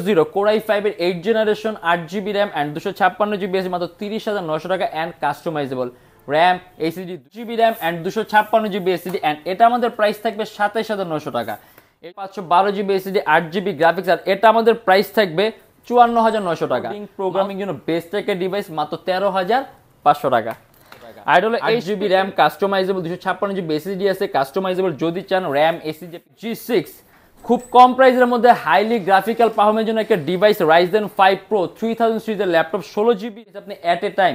Zero Core i5 এর 8 generation 8GB RAM and 256GB SSD মাত্র 30,900 টাকা and customizable RAM SSD 2GB RAM and 256GB SSD and এটা আমাদের price থাকবে 27,900 টাকা। এই 512GB SSD 8GB গ্রাফিক্স আর এটা আমাদের প্রাইস থাকবে 54,900 টাকা। প্রোগ্রামিং জন্য বেস্ট একটা ডিভাইস মাত্র 13,500 টাকা। আর হলো 8GB RAM customisable 256GB SSD আছে কাস্টমাইজেবল যদি চান RAM SSD G6 খুব কম প্রাইসের মধ্যে হাইলি গ্রাফিক্যাল পারফরম্যান্সের জন্য একটা ডিভাইস Ryzen 5 Pro 3000 সিরিজের ল্যাপটপ 16GB আপনি এট এ টাইম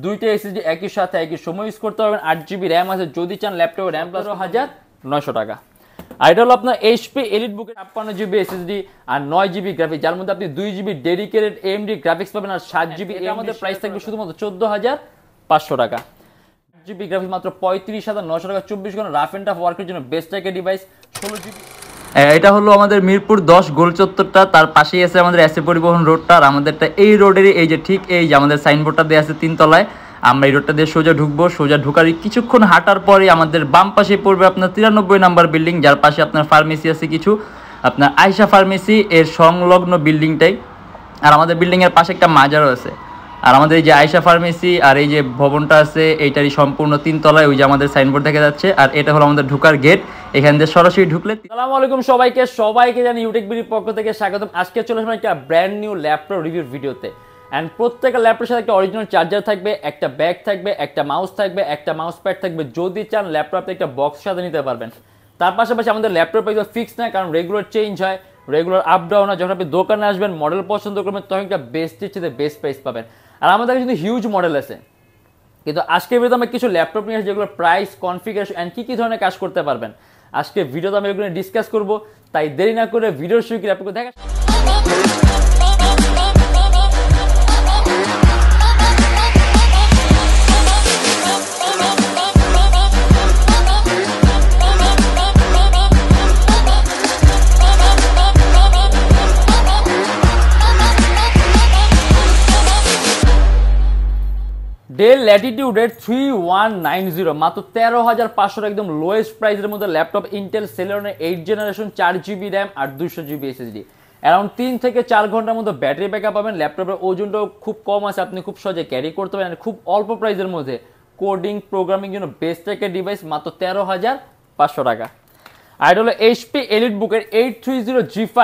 দুইটা এসএসডি একই সাথে একই সময় ইউজ করতে পারবেন 8GB RAM আছে যদি চান ল্যাপটপে RAM প্লাস 1900 টাকা। আর এটা হলো আপনার HP EliteBook 56GB SSD আর 9GB গ্রাফিক্স যার মধ্যে আপনি 2GB ডেডিকেটেড AMD গ্রাফিক্স পাবেন আর 7GB এর আমাদের প্রাইস থাকবে শুধুমাত্র 14,500 টাকা। 8GB গ্রাফিক্স মাত্র 35,900 টাকা 24 ঘন্টা রাফ এন্ড টাফ ওয়ার্কের জন্য বেস্ট একটা ডিভাইস 16GB। এটা হলো আমাদের মিরপুর 10 গোল চত্বরটা, তার পাশেই আছে আমাদের এসএ পরিবহন রোডটা আর আমাদেরটা এই রোডেরই এই যে ঠিক এই যে আমাদের সাইনবোর্ডটা দেওয়া আছে 3 তলায়। আমরা এই রোডটা দিয়ে সোজা ঢুকবো, সোজা ঢুকার কিছুক্ষণ হাঁটার পরে আমাদের বাম পাশে পড়বে আপনার 93 নাম্বার বিল্ডিং যার পাশে আপনার ফার্মেসি আছে কিছু আপনার আয়শা ফার্মেসি এর সংলগ্ন বিল্ডিংটাই। আর আমাদের বিল্ডিংয়ের পাশে একটা মাজারও আছে। আর আমাদের এই যে আয়শা ফার্মেসি আর এই যে ভবনটা আছে এইটারই সম্পূর্ণ 3 তলায় ওই যে আমাদের সাইনবোর্ড দেখা যাচ্ছে আর এটা হলো আমাদের ঢোকার গেট। এখান দিয়ে সরাসরি ঢুকলে। আসসালামু আলাইকুম সবাইকে জানি ইউটেকবিডির পক্ষ থেকে স্বাগতম। আজকে চলে আসলাম একটা ব্র্যান্ড নিউ ল্যাপটপ রিভিউ ভিডিওতে এন্ড প্রত্যেকটা ল্যাপটপের সাথে একটা অরিজিনাল চার্জার থাকবে, একটা ব্যাগ থাকবে, একটা মাউস থাকবে, একটা মাউস প্যাড থাকবে। যদি চান ল্যাপটপে একটা বক্স সাথে নিতে পারবেন। তার পাশাপাশি আমাদের ল্যাপটপ একদম ফিক্স না, কারণ রেগুলার চেঞ্জ হয়, রেগুলার আপ ডাউন হয়। যখন আপনি দোকানে আসবেন মডেল পছন্দ করবেন তখন একটা বেস্টের চেয়ে বেস্ট প্রাইস পাবেন। আর আমাদের কাছে কিন্তু হিউজ মডেল আছে, কিন্তু আজকের ভিডিওতে আমরা কিছু ল্যাপটপ নিয়ে আসি যেগুলো প্রাইস, কনফিগারেশন এন্ড কি ধরনের কাজ করতে পারবেন আজকে ভিডিওতে আমি এগুলো ডিসকাস করব। তাই দেরি না করে ভিডিও শুরু করে আপনাকে দেখা ডেল ল্যাটিটিউডের 3190 মাত্র 13,500 একদম লোয়েস্ট প্রাইসের মধ্যে ল্যাপটপ ইন্টেল সেলেরনের 8 জেনারেশন 4GB RAM আর 200GB SSD অ্যারাউন্ড 3 থেকে 4 ঘন্টার মধ্যে ব্যাটারি ব্যাকআপ পাবেন। ল্যাপটপের ওজনটাও খুব কম আছে, আপনি খুব সহজে ক্যারি করতে পারেন। খুব অল্প প্রাইসের মধ্যে কোডিং প্রোগ্রামিং জন্য বেস্ট একটা ডিভাইস মাত্র 13,500 টাকা। আর হলো HP EliteBook এর 830G5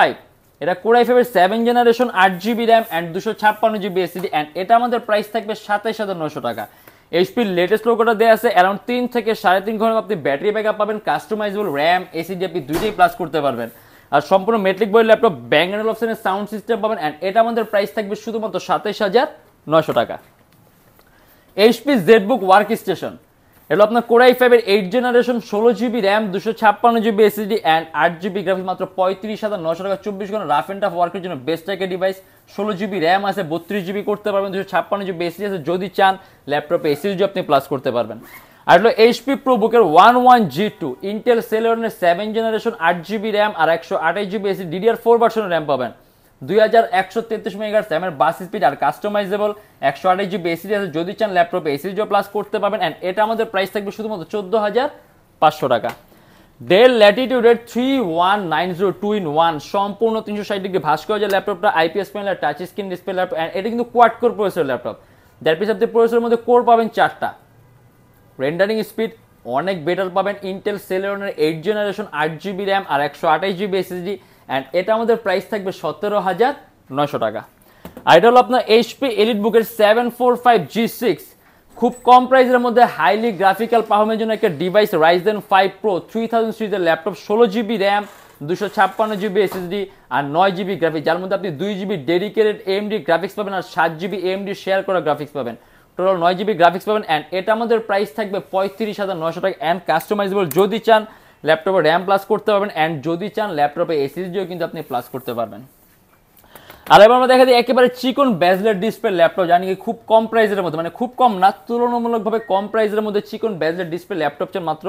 এটা Core i5 এর 7 generation 8GB RAM and 256GB SSD and এটা আমাদের প্রাইস থাকবে 27,900 টাকা। HP লেটেস্ট লোগোটা দেয়া আছে অ্যারাউন্ড 3 থেকে 3.5 ঘন্টা আপনি ব্যাটারি ব্যাকআপ পাবেন, কাস্টমাইজেবল RAM SSD আপনি দুইটাই প্লাস করতে পারবেন। আর সম্পূর্ণ metallic body laptop Bang and অপশনের সাউন্ড সিস্টেম পাবেন and এটা আমাদের প্রাইস থাকবে শুধুমাত্র 27,900 টাকা। HP ZBook ওয়ার্কস্টেশন এটা আপনার Core i5 এর 8 generation 16GB RAM 256GB SSD and 8GB graphics মাত্র 35,900 টাকা 24 ঘন্টা রাফ এন্ড টাফ ওয়ার্কের জন্য বেস্ট একটা ডিভাইস। 16GB RAM আছে, 32GB করতে পারবেন, 256GB SSD আছে যদি চান ল্যাপটপে SSD আপনি প্লাস করতে পারবেন। আর হলো HP ProBook এর 11G2 ইন্টেল সেলেরনের 7 জেনারেশন 8GB RAM আর 128GB SSD DDR4 ভার্সনের RAM পাবেন। 2133 মেগাহার্টজ র্যামের বাস স্পিড আর কাস্টমাইজেবল 128GB SSD আছে যদি চান ল্যাপটপে SSD প্লাস করতে পারবেন এন্ড এটা আমাদের প্রাইস থাকবে শুধুমাত্র 14,500 টাকা। ডেল ল্যাটিটিউডের 3190 2-in-1 সম্পূর্ণ 360 ডিগ্রি ভাস্কর্য যে ল্যাপটপটা IPS panel touch screen display laptop and এটা কিন্তু quad core processor laptop. That means আপনি প্রসেসরের মধ্যে কোর পাবেন 4টা, রেন্ডারিং স্পিড অনেক বেটার পাবেন। ইন্টেল সেলেরনের 8 জেনারেশন 8GB RAM আর 128GB SSD and এটা আমাদের প্রাইস থাকবে 17,900 টাকা। আর এটা হলো আপনার HP EliteBook এর 745G6 খুব কম প্রাইসের মধ্যে হাইলি গ্রাফিক্যাল পারফরম্যান্সের জন্য একটা ডিভাইস Ryzen 5 Pro 3000 সিরিজের laptop 16GB RAM 256GB SSD আর 9GB গ্রাফিক্স যার মধ্যে আপনি 2GB ডেডিকেটেড AMD গ্রাফিক্স পাবেন আর 7GB AMD শেয়ার করা গ্রাফিক্স পাবেন। টোটাল 9GB গ্রাফিক্স পাবেন এন্ড এটা আমাদের প্রাইস থাকবে 35,900 টাকা এন্ড কাস্টমাইজেবল যদি চান ল্যাপটপে RAM প্লাস করতে পারবেন এন্ড যদি চান ল্যাপটপে SSDও কিন্তু আপনি প্লাস করতে পারবেন। আর এবার আমরা দেখা দিই একেবারে চিকন বেজলেট ডিসপ্লে ল্যাপটপ, জানি কি খুব কম প্রাইসের মধ্যে, মানে খুব কম না, তুলনামূলকভাবে কম প্রাইসের মধ্যে চিকন বেজলেট ডিসপ্লে ল্যাপটপ চান মাত্র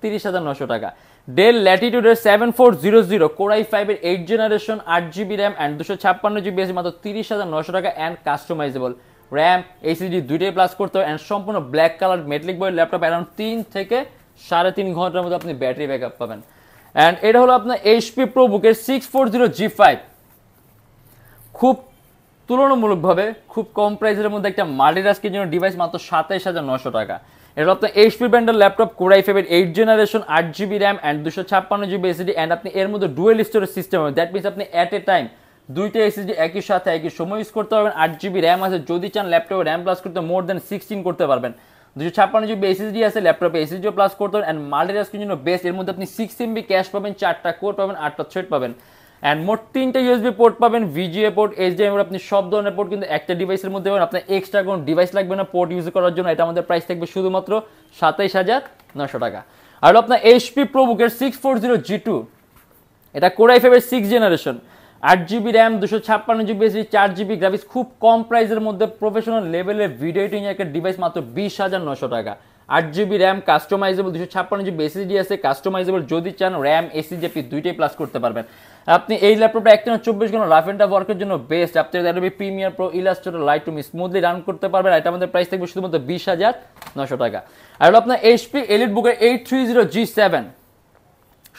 30,900 টাকা। ডেল ল্যাটিটিউডের 7400 Core i5 এর 8 generation 8GB RAM and 256GB SSD মাত্র 30,900 টাকা এন্ড কাস্টমাইজেবল RAM SSD দুইটাই প্লাস করতে হবে এন্ড সম্পূর্ণ black colour metallic body laptop around 3 থেকে 3.5 ঘন্টার মধ্যে আপনি ব্যাটারি ব্যাকআপ পাবেন। এন্ড এটা হলো আপনার HP ProBook এর 640G5 খুব তুলনামূলকভাবে খুব কম প্রাইসের মধ্যে একটা মাল্টিটাস্কের জন্য ডিভাইস মাত্র 27,900 টাকা। এটা আপনার এইচপি ব্র্যান্ডের ল্যাপটপ Core i5 এর 8 generation 8GB RAM and 256GB SSD and আপনি এর মধ্যে ডুয়েল স্টোরেজ সিস্টেম হবে। দ্যাট মিনস আপনি অ্যাট এ টাইম দুইটা এসএসডি একই সাথে একই সময় ইউজ করতে পারবেন। 8GB র্যাম আছে, যদি চান ল্যাপটপে র্যাম প্লাস করতে মোর দেন 16 করতে পারবেন। 256GB এসএসডি আছে, ল্যাপটপে এসএসডিও প্লাস করতে পারবেন অ্যান্ড মাল্টিটাস্কের জন্য বেস্ট। এর মধ্যে আপনি 6MB ক্যাশ পাবেন, 4টা কোর পাবেন, 8টা থ্রেড পাবেন অ্যান্ড মোট 3টা ইউএসবি পোর্ট পাবেন, VGA পোর্ট, HDMI পোর্ট, আপনি সব ধরনের পোর্ট কিন্তু একটা ডিভাইসের মধ্যে পাবেন। আপনার এক্সট্রা কোনো ডিভাইস লাগবে না পোর্ট ইউজ করার জন্য। এটা আমাদের প্রাইস থাকবে শুধুমাত্র 27,900 টাকা। আর আপনার HP ProBook-এর 640G2, এটা Core i5 এর 6 generation 8GB RAM 256GB SSD 4GB graphics, খুব কম প্রাইসের মধ্যে প্রফেশনাল লেভেলের ভিডিও এডিটিং একটা ডিভাইস মাত্র 20,900 টাকা। 8GB RAM customisable, 256GB SSD আছে কাস্টমাইজেবল, যদি চান র্যাম এসএসডি আপনি দুইটাই প্লাস করতে পারবেন। আপনি এই ল্যাপটপটা একটানা 24 ঘন্টা রাফ এন্ড টাফ ওয়ার্কের জন্য বেস্ট। আপনি Adobe Premiere Pro, Illustrator, Lightroom smoothly run করতে পারবেন। এটা আমাদের প্রাইস থাকবে শুধুমাত্র 20,900 টাকা। আর হলো আপনার HP EliteBook-এর 830G7,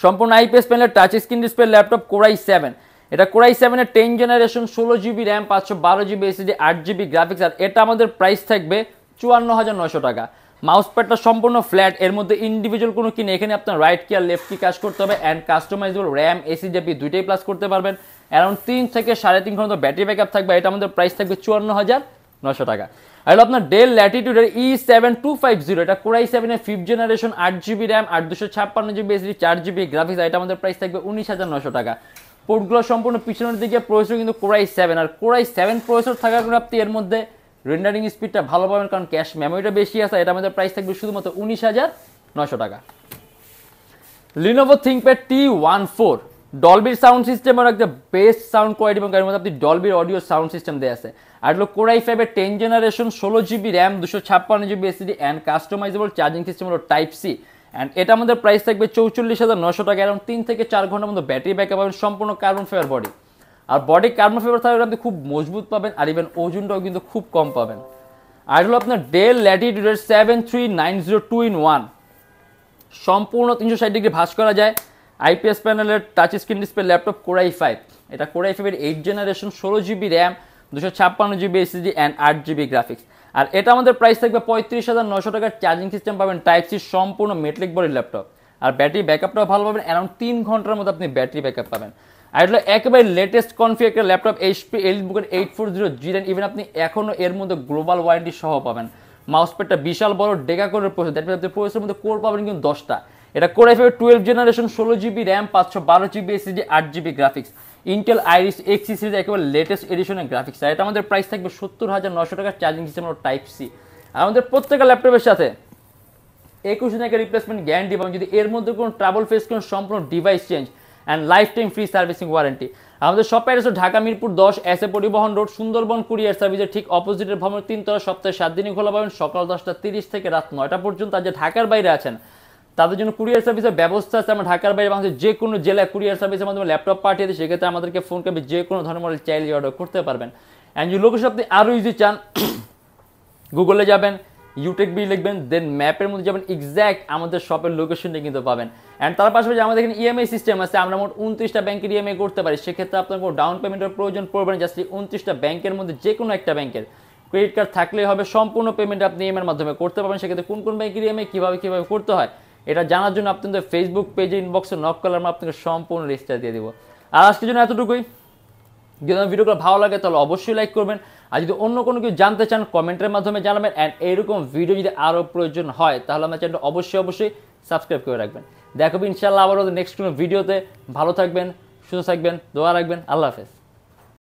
সম্পূর্ণ IPS প্যানেলের touch screen display laptop Core i7। এটা Core i7 এর 10 generation 16GB RAM 512GB SSD 8GB graphics. আর এটা আমাদের প্রাইস থাকবে 54,900 টাকা। মাউস প্যাডটা সম্পূর্ণ ফ্ল্যাট, এর মধ্যে ইন্ডিভিজুয়াল কোনো কি নেই। এখানে আপনার রাইট কি আর লেফট কি কাজ করতে হবে অ্যান্ড কাস্টমাইজেবল র্যাম এসএসডি আপনি দুইটাই প্লাস করতে পারবেন। অ্যারাউন্ড 3 থেকে 3.5 ঘন্টা ব্যাটারি ব্যাকআপ থাকবে। এটা আমাদের প্রাইস থাকবে 54,900 টাকা। আর আপনার ডেল ল্যাটিটিউডের E7250, এটা Core i7 এর 5th জেনারেশন 8GB র্যাম আর 256GB এসএসডি 4GB গ্রাফিক্স। এটা আমাদের প্রাইস থাকবে 19,900 টাকা। পোর্টগুলো সম্পূর্ণ পিছনের দিকে, প্রসেসর কিন্তু Core i7 আর Core i7 প্রসেসর থাকার কারণে আপনি এর মধ্যে রেন্ডারিং স্পিডটা ভালো পাবেন, কারণ ক্যাশ মেমোরিটা বেশি আছে। এটা আমাদের প্রাইস থাকবে শুধুমাত্র 19,900 টাকা। Lenovo ThinkPad T14 ডলবির সাউন্ড সিস্টেম আর একটা বেস্ট সাউন্ড কোয়ালিটি এবং এর মধ্যে আপনি ডলবির অডিও সাউন্ড সিস্টেম দেয়া আছে। আর হলো Core i5 এর 10 generation 16GB RAM 256GB SSD and customisable charging system হলো Type-C অ্যান্ড এটা আমাদের প্রাইস থাকবে 44,900 টাকা। অ্যারাউন্ড 3 থেকে 4 ঘন্টার মধ্যে ব্যাটারি ব্যাকআপ পাবেন, সম্পূর্ণ কার্বন ফাইবার বডি। আর বডি কার্বন ফাইবার থাকলে আপনি খুব মজবুত পাবেন আর ইভেন ওজনটাও কিন্তু খুব কম পাবেন। আর হলো আপনার ডেল ল্যাটিটিউডের 73902-in-1, সম্পূর্ণ 360 ডিগ্রি ভাঁজ করা যায় IPS প্যানেলের touch screen display laptop Core i5। এটা Core i5 এর 8 generation 16GB RAM 256GB SSD and 8GB graphics. আর এটা আমাদের প্রাইস থাকবে 35,900 টাকার। চার্জিং সিস্টেম পাবেন Type-C, সম্পূর্ণ মেটালিক বডির ল্যাপটপ আর ব্যাটারি ব্যাকআপটাও ভালো পাবেন। অ্যারাউন্ড 3 ঘন্টার মধ্যে আপনি ব্যাটারি ব্যাকআপ পাবেন। আর হলো একেবারে লেটেস্ট কনফিগারের ল্যাপটপ HP EliteBook-এর 840G10, ইভেন আপনি এখনও এর মধ্যে গ্লোবাল ওয়ারেন্টি সহ পাবেন। মাউস প্যাডটা বিশাল বড় ডেকা কোরের প্রসেসর, দ্যাট মিনস আপনি প্রসেসরের মধ্যে কোর পাবেন কিন্তু 10টা। এটা Core i5 এর 12 generation 16GB RAM 512GB SSD 8GB graphics, Intel iris Xe series একেবারে লেটেস্ট এডিশনের গ্রাফিক্স। আর এটা আমাদের প্রাইস থাকবে 70,900 টাকা। চার্জিং সিস্টেম হলো Type-C। আর আমাদের প্রত্যেকটা ল্যাপটপের সাথে 21 দিনের একটা রিপ্লেসমেন্ট গ্যারান্টি পাবেন। যদি এর মধ্যে কোনো ট্রাবল ফেস করেন, সম্পূর্ণ device change and life time free servicing warranty. আমাদের shop address Dhaka Mirpur 10 SA Paribahan road, Sundarban courier সার্ভিসের ঠিক অপোজিটের ভবনের 3 তলা। সপ্তাহে 7 দিনই খোলা পাবেন, সকাল 10:30 থেকে রাত 9টা পর্যন্ত। আর যে ঢাকার বাইরে আছেন তাদের জন্য কুরিয়ার সার্ভিসের ব্যবস্থা আছে। আমরা ঢাকার বাইরে বাংলাদেশের যে কোনো জেলায় কুরিয়ার সার্ভিসের মাধ্যমে ল্যাপটপ পাঠিয়ে দিই, সেক্ষেত্রে আমাদেরকে ফোন করবে, যে কোনো ধরনের মডেল চাইলে অর্ডার করতে পারবেন। অ্যান্ড যে লোকেশন আপনি আরও ইজি চান, গুগলে যাবেন, Youtechbd লিখবেন, দেন ম্যাপের মধ্যে যাবেন, এক্স্যাক্ট আমাদের শপের লোকেশনটা কিন্তু পাবেন। অ্যান্ড তার পাশাপাশি আমাদের এখানে ইএমআই সিস্টেম আছে। আমরা মোট 29টা ব্যাংকের ইএমআই করতে পারি। সেক্ষেত্রে আপনার কোনো ডাউন পেমেন্টের প্রয়োজন পড়বে না। জাস্ট 29টা ব্যাংকের মধ্যে যে কোনো একটা ব্যাংকের ক্রেডিট কার্ড থাকলেই হবে, সম্পূর্ণ পেমেন্ট আপনি ইএমআইয়ের মাধ্যমে করতে পারবেন। সেক্ষেত্রে কোন কোন ব্যাংকের ইএমআই কীভাবে করতে হয় এটা জানার জন্য আপনাদের ফেসবুক পেজে ইনবক্সে নক করলে আমরা আপনাকে সম্পূর্ণ লিস্টটা দিয়ে দেবো। আর আজকের জন্য এতটুকুই। যদি আমার ভিডিওগুলো ভালো লাগে তাহলে অবশ্যই লাইক করবেন। আর যদি অন্য কোনো কিছু জানতে চান কমেন্টের মাধ্যমে জানাবেন। অ্যান্ড এইরকম ভিডিও যদি আরও প্রয়োজন হয় তাহলে আমার চ্যানেলটা অবশ্যই সাবস্ক্রাইব করে রাখবেন। দেখাবো ইনশাআল্লাহ আবারও নেক্সট কোনো ভিডিওতে। ভালো থাকবেন, সুস্থ থাকবেন, দোয়া রাখবেন। আল্লাহ হাফেজ।